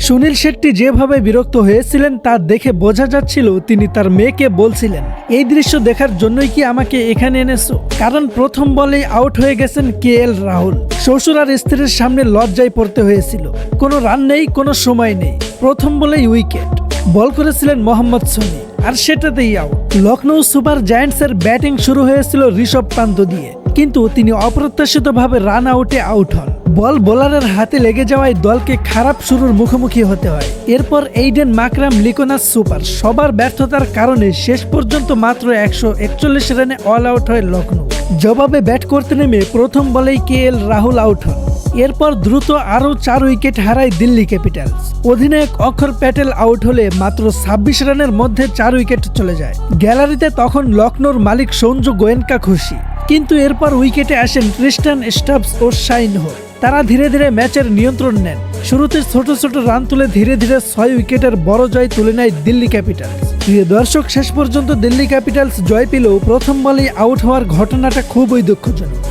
সুনীল শেট্টি যেভাবে বিরক্ত হয়েছিলেন তা দেখে বোঝা যাচ্ছিল তিনি তার মেয়েকে বলছিলেন, এই দৃশ্য দেখার জন্যই কি আমাকে এখানে এনেছো? কারণ প্রথম বলেই আউট হয়ে গেছেন KL রাহুল। শ্বশুর আর স্ত্রীর সামনে লজ্জায় পড়তে হয়েছিল। কোনো রান নেই, কোনো সময় নেই, প্রথম বলেই উইকেট। বল করেছিলেন মোহাম্মদ শমি, আর সেটাতেই আউট। লখনৌ সুপার জায়ান্টসের ব্যাটিং শুরু হয়েছিল ঋষভ পান্ত দিয়ে, কিন্তু তিনি অপ্রত্যাশিতভাবে রান আউটে আউট হন। বল বোলারের হাতে লেগে যাওয়ায় দলকে খারাপ শুরুর মুখোমুখি হতে হয়। এরপর এইডেন মাকরাম, লিকোনাস সুপার সবার ব্যর্থতার কারণে শেষ পর্যন্ত মাত্র 141 রানে অল আউট হয় লখনৌ। জবাবে ব্যাট করতে নেমে প্রথম বলেই KL রাহুল আউট হন। এরপর দ্রুত আরও 4 উইকেট হারায় দিল্লি ক্যাপিটালস। অধিনায়ক অক্ষর প্যাটেল আউট হলে মাত্র 26 রানের মধ্যে 4 উইকেট চলে যায়। গ্যালারিতে তখন লখনৌর মালিক সঞ্জু গোয়েঙ্কা খুশি, কিন্তু এরপর উইকেটে আসেন ক্রিস্টান স্টাবস ও শাইন হোপ। তারা ধীরে ধীরে ম্যাচের নিয়ন্ত্রণ নেন। শুরুতে ছোট ছোট রান তুলে ধীরে ধীরে 6 উইকেটের বড় জয় তুলে নেয় দিল্লি ক্যাপিটালস। প্রিয় দর্শক, শেষ পর্যন্ত দিল্লি ক্যাপিটালস জয় পেলেও প্রথম বলেই আউট হওয়ার ঘটনাটা খুবই দুঃখজনক।